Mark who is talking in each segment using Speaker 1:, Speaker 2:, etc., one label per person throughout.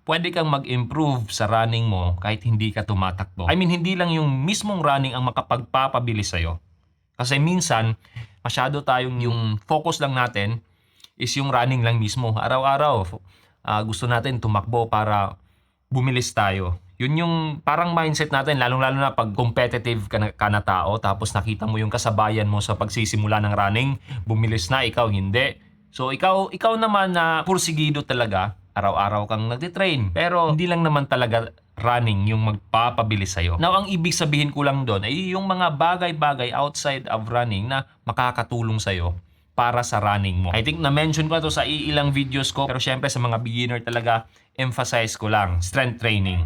Speaker 1: pwede kang mag-improve sa running mo kahit hindi ka tumatakbo. I mean, hindi lang yung mismong running ang makapagpapabilis sa'yo. Kasi minsan, masyado tayong yung focus lang natin is yung running lang mismo. Araw-araw, gusto natin tumakbo para bumilis tayo. Yun yung parang mindset natin, lalong-lalo na pag competitive ka na tao, tapos nakita mo yung kasabayan mo sa pagsisimula ng running, bumilis na, ikaw hindi. So ikaw naman na pursigido talaga, araw-araw kang nagtitrain. Pero hindi lang naman talaga running yung magpapabilis sa'yo. Now, ang ibig sabihin ko lang doon ay yung mga bagay-bagay outside of running na makakatulong sa'yo para sa running mo. I think na-mention ko na to sa ilang videos ko, pero syempre sa mga beginner talaga, emphasize ko lang, strength training.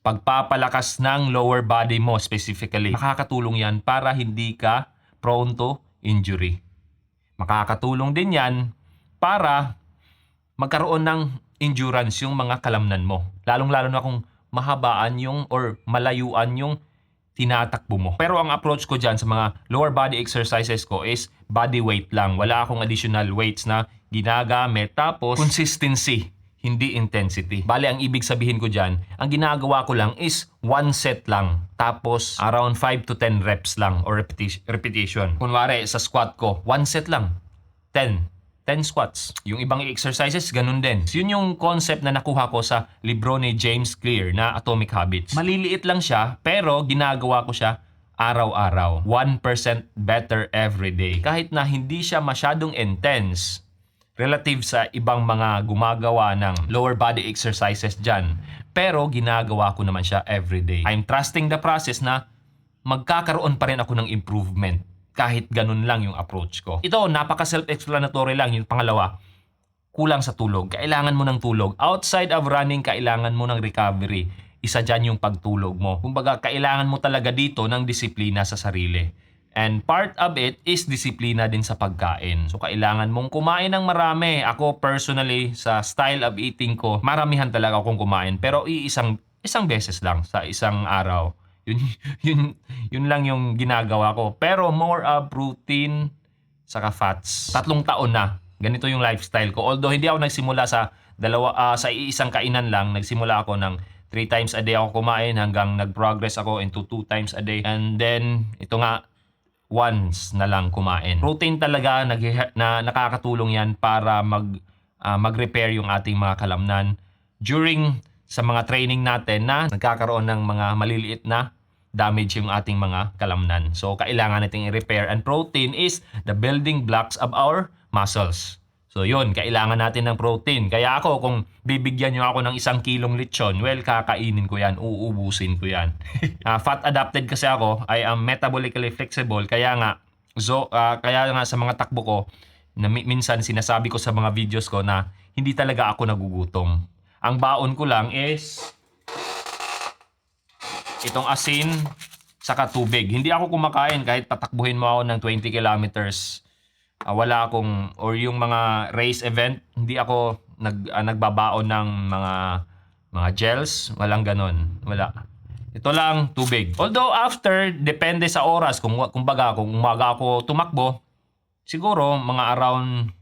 Speaker 1: Pagpapalakas ng lower body mo specifically, makakatulong yan para hindi ka prone to injury. Makakatulong din yan para magkaroon ng endurance yung mga kalamnan mo. Lalong-lalo na kung mahabaan yung or malayuan yung tinatakbo mo. Pero ang approach ko dyan sa mga lower body exercises ko is body weight lang. Wala akong additional weights na ginagamit. Tapos consistency, hindi intensity. Bale, ang ibig sabihin ko dyan, ang ginagawa ko lang is one set lang. Tapos around 5 to 10 reps lang or repetition. Kunwari sa squat ko, one set lang. 10 squats. Yung ibang exercises, ganun din. So, yun yung concept na nakuha ko sa libro ni James Clear na Atomic Habits. Maliliit lang siya, pero ginagawa ko siya araw-araw. 1% better every day. Kahit na hindi siya masyadong intense relative sa ibang mga gumagawa ng lower body exercises dyan. Pero ginagawa ko naman siya every day. I'm trusting the process na magkakaroon pa rin ako ng improvement kahit ganun lang yung approach ko. Ito, napaka self-explanatory lang. Yung pangalawa, kulang sa tulog. Kailangan mo ng tulog. Outside of running, kailangan mo ng recovery. Isa dyan yung pagtulog mo. Kumbaga, kailangan mo talaga dito ng disiplina sa sarili. And part of it is disiplina din sa pagkain. So, kailangan mong kumain ng marami. Ako personally, sa style of eating ko, maramihan talaga akong kumain. Pero isang beses lang sa isang araw. Yun lang yung ginagawa ko. Pero more of protein saka fats. 3 taon na. Ganito yung lifestyle ko. Although hindi ako nagsimula sa isang kainan lang. Nagsimula ako ng 3 times a day ako kumain hanggang nag-progress ako into 2 times a day. And then, ito nga, once na lang kumain. Protein talaga na nakakatulong yan para mag-repair yung ating mga kalamnan during sa mga training natin na nagkakaroon ng mga maliliit na damage yung ating mga kalamnan. So, kailangan natin i-repair. And protein is the building blocks of our muscles. So, yun, kailangan natin ng protein. Kaya ako, kung bibigyan nyo ako ng 1 kilong lechon, well, kakainin ko yan, uubusin ko yan. Fat adapted kasi ako, I am metabolically flexible, kaya nga sa mga takbo ko, na minsan sinasabi ko sa mga videos ko na hindi talaga ako nagugutom. Ang baon ko lang is itong asin saka tubig. Hindi ako kumakain kahit patakbuhin mo ako ng 20 kilometers. Wala akong, or yung mga race event, hindi ako nagbabaon ng mga gels. Walang ganon. Wala. Ito lang, tubig. Although after, depende sa oras. Kung umaga ako tumakbo, siguro mga around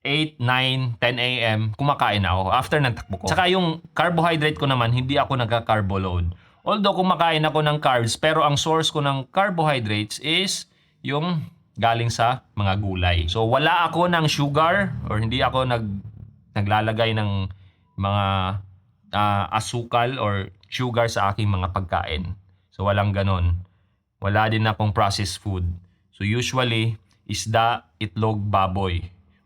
Speaker 1: 8, 9, 10 a.m. kumakain ako after ng takbo ko. Saka yung carbohydrate ko naman, hindi ako nagka-carbo load. Although kumakain ako ng carbs, pero ang source ko ng carbohydrates is yung galing sa mga gulay. So wala ako ng sugar or hindi ako naglalagay ng mga asukal or sugar sa aking mga pagkain. So walang ganon. Wala din akong processed food. So usually, isda, itlog, baboy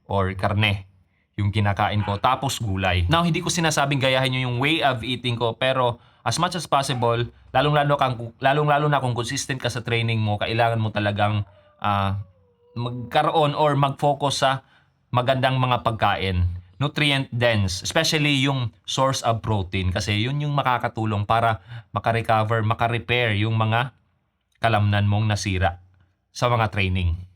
Speaker 1: or karne yung kinakain ko, tapos gulay. Now, hindi ko sinasabing gayahin nyo yung way of eating ko, pero as much as possible, lalong-lalo na kung consistent ka sa training mo, kailangan mo talagang magkaroon or mag-focus sa magandang mga pagkain. Nutrient dense, especially yung source of protein, kasi yun yung makakatulong para makarecover, makarepair yung mga kalamnan mong nasira sa mga training.